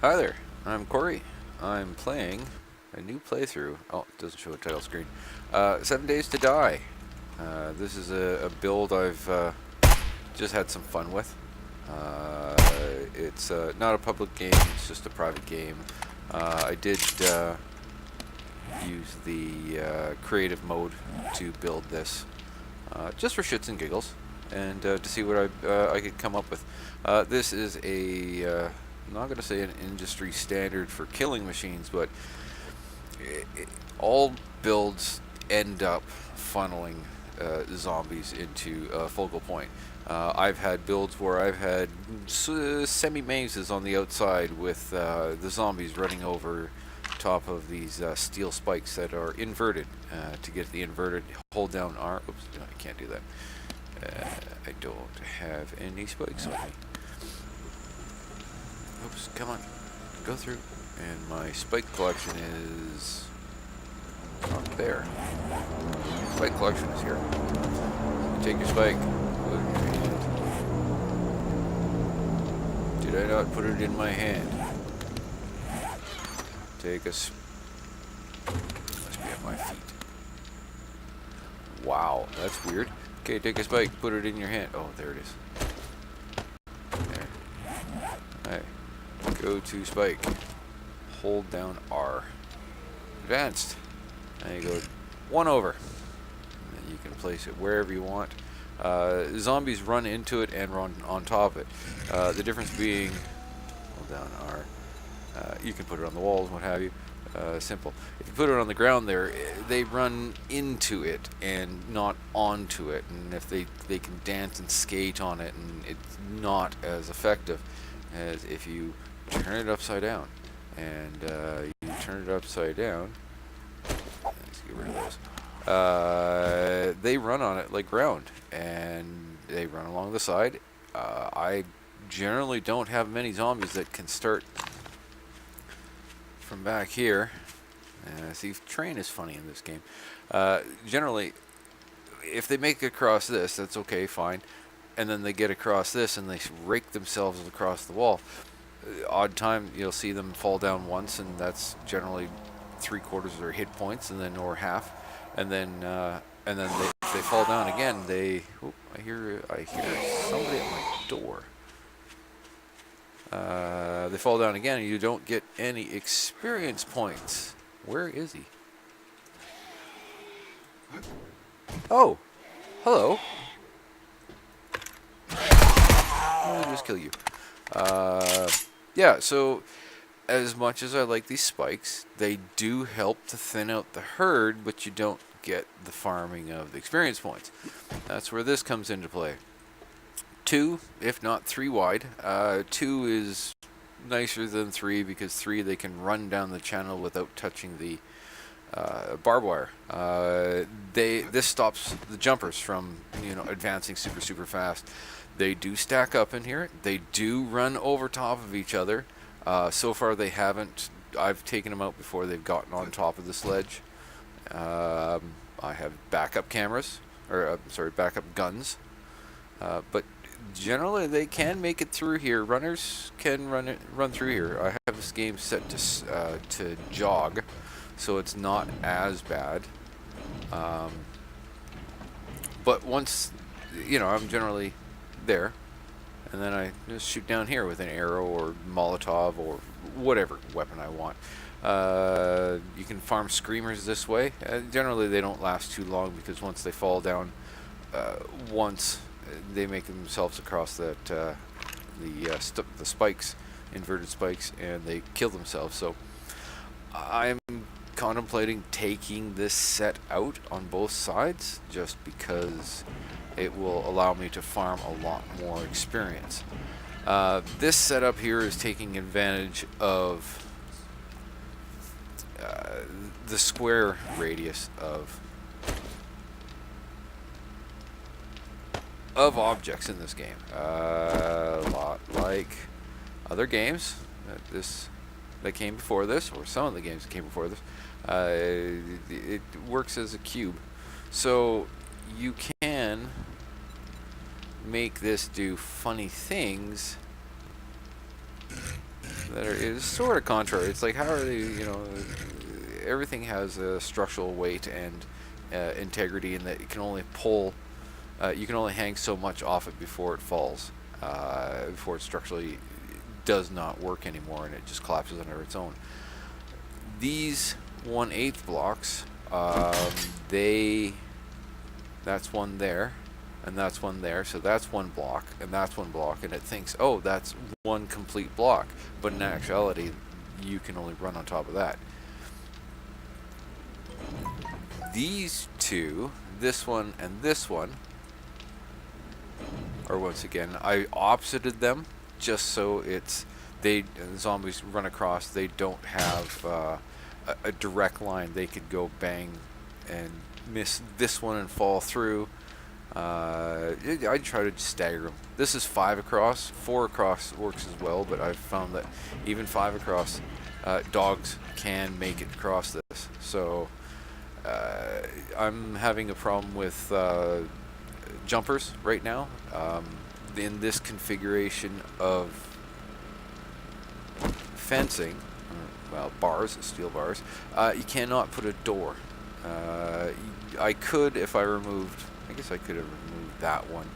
Hi there, I'm Corey. I'm playing a new playthrough. Oh, it doesn't show a title screen. 7 Days to Die. This is a build I've just had some fun with. Uh, it's not a public game, it's just a private game. I did use the creative mode to build this, just for shits and giggles, and to see what I could come up with. This is I'm not going to say an industry standard for killing machines, but all builds end up funneling zombies into a focal point. I've had builds where I've had semi-mazes on the outside with the zombies running over top of these steel spikes that are inverted. To get the inverted, hold down R. Oops, no, I can't do that. I don't have any spikes on me. Oops, come on. Go through. And my spike collection is not there. Spike collection is here. Take your spike. Put it in your hand. Did I not put it in my hand? Take a must be at my feet. Wow, that's weird. Okay, take a spike, put it in your hand. Oh, there it is. There. Alright. Go to spike. Hold down R. Advanced. Now you go one over. And then you can place it wherever you want. Zombies run into it and run on top of it. The difference being, hold down R. You can put it on the walls, what have you. Simple. If you put it on the ground there, they run into it and not onto it. And if they can dance and skate on it, and it's not as effective as if you turn it upside down. And you turn it upside down. Let's get rid of those. They run on it like ground, and they run along the side. I generally don't have many zombies that can start from back here. See, train is funny in this game. Generally, if they make it across this, that's okay, fine. And then they get across this and they rake themselves across the wall. Odd time, you'll see them fall down once, and that's generally 3/4 of their hit points, and then or half. And then if they fall down again, they. Oh, I hear somebody at my door. They fall down again, and you don't get any experience points. Where is he? Oh, hello. I'll just kill you. Yeah, so as much as I like these spikes, they do help to thin out the herd, but you don't get the farming of the experience points. That's where this comes into play. 2, if not 3 wide. 2 is nicer than 3 because 3 they can run down the channel without touching the barbed wire. This stops the jumpers from advancing super fast. They do stack up in here. They do run over top of each other. So far they haven't. I've taken them out before they've gotten on top of the sledge. I have backup cameras, or backup guns. But generally they can make it through here. Runners can run through here. I have this game set to jog, so it's not as bad. But once I'm generally there, and then I just shoot down here with an arrow or Molotov or whatever weapon I want. You can farm screamers this way. Generally they don't last too long because once they fall down once, they make themselves across that the spikes, inverted spikes, and they kill themselves. So I'm contemplating taking this set out on both sides just because it will allow me to farm a lot more experience. This setup here is taking advantage of the square radius of objects in this game. A lot like other games that came before this, or some of the games that came before this. It works as a cube, so you can make this do funny things that is sort of contrary. It's like, how are they, everything has a structural weight and integrity, and that it can only pull, you can only hang so much off it before it falls, before it structurally does not work anymore, and it just collapses under its own. These 1/8 blocks, that's one there, and that's one there, so that's one block, and that's one block, and it thinks, oh, that's one complete block, but in actuality, you can only run on top of that. These two, this one and this one, are once again, I opposited them just so the zombies run across, they don't have a direct line. They could go bang and miss this one and fall through. I try to stagger them. This is 5 across. 4 across works as well, but I've found that even 5 across, dogs can make it across this. So I'm having a problem with jumpers right now. In this configuration of fencing, well, bars, steel bars, you cannot put a door. I could if I removed, I guess I could have removed that one,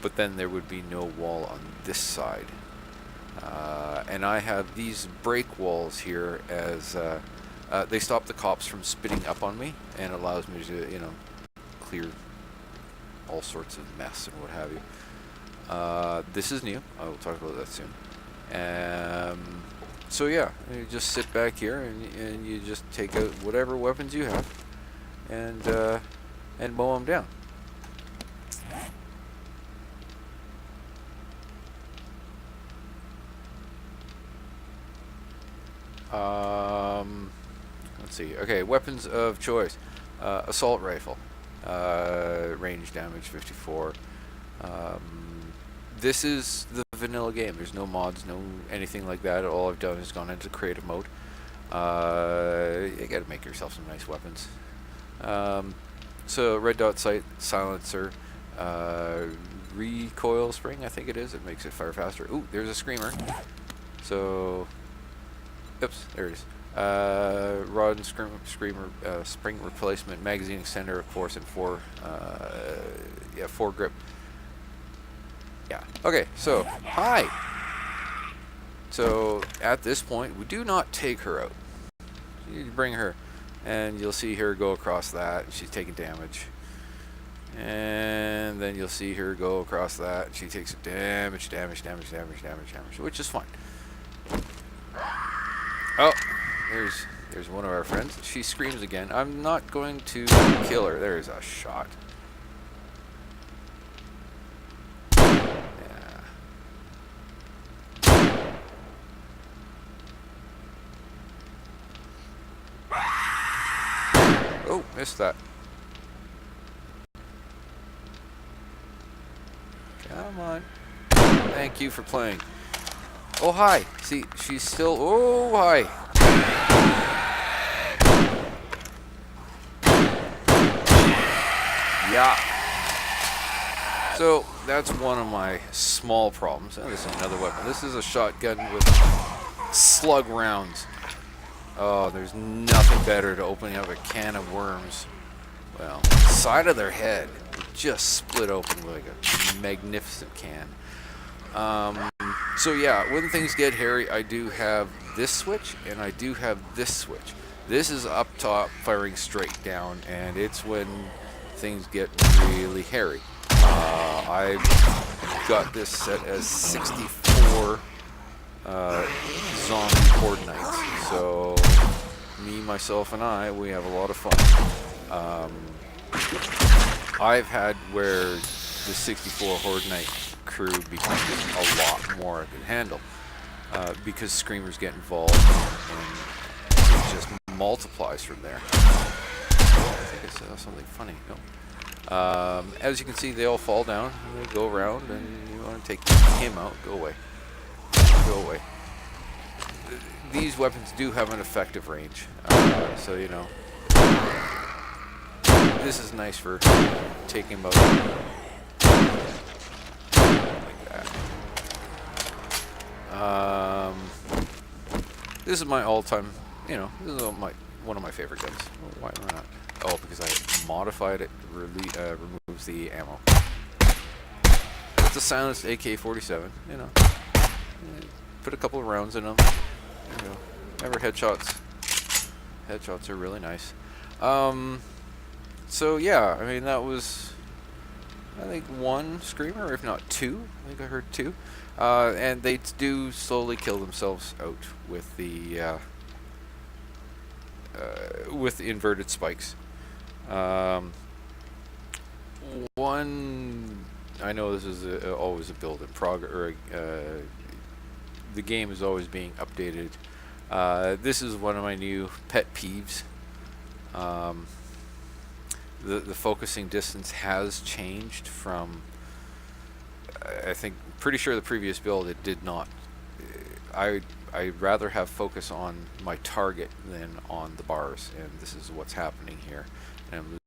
but then there would be no wall on this side. And I have these break walls here as they stop the cops from spitting up on me, and allows me to, clear all sorts of mess and what have you. This is new. I will talk about that soon. So yeah, you just sit back here and you just take out whatever weapons you have and mow them down. Let's see. Okay, weapons of choice. Assault rifle. Range damage 54. This is the vanilla game. There's no mods, no anything like that. All I've done is gone into creative mode. You gotta make yourself some nice weapons. So red dot sight, silencer, recoil spring, I think it is. It makes it fire faster. Ooh, there's a screamer. So, oops, there it is. Rod and screamer, spring replacement, magazine extender, of course, and 4 grip. Yeah. Okay, so, hi! So, at this point, we do not take her out. You bring her, and you'll see her go across that, and she's taking damage. And then you'll see her go across that, and she takes damage, which is fine. Oh, there's one of our friends. She screams again. I'm not going to kill her. There's a shot. Oh, missed that. Come on. Thank you for playing. Oh, hi. See, she's still... Oh, hi. Yeah. So, that's one of my small problems. Oh, this is another weapon. This is a shotgun with slug rounds. Oh, there's nothing better to opening up a can of worms. Well, side of their head just split open like a magnificent can. So yeah, when things get hairy, I do have this switch and I do have this switch. This is up top firing straight down, and it's when things get really hairy. I've got this set as 64 zombie horde nights. So me, myself, and we have a lot of fun. I've had where the 64 horde night crew becomes a lot more I can handle because screamers get involved and it just multiplies from there. I think I saw something funny. No. As you can see, they all fall down and they go around, and you want to take him out. Go away. Go away. These weapons do have an effective range, so you know. This is nice for taking them out like that. this is my all-time, you know, this is one of my favorite guns. Why not? Oh, because I modified it, removes the ammo. It's a silenced AK-47, you know. Put a couple of rounds in them. You know, remember headshots. Headshots are really nice. So yeah, I mean that was, I think, one screamer, if not two. I think I heard two. And they do slowly kill themselves out with the inverted spikes. One, I know this is always a build in progress, or the game is always being updated. This is one of my new pet peeves. The focusing distance has changed from, I think, pretty sure the previous build it did not. I'd rather have focus on my target than on the bars, and this is what's happening here. And I'm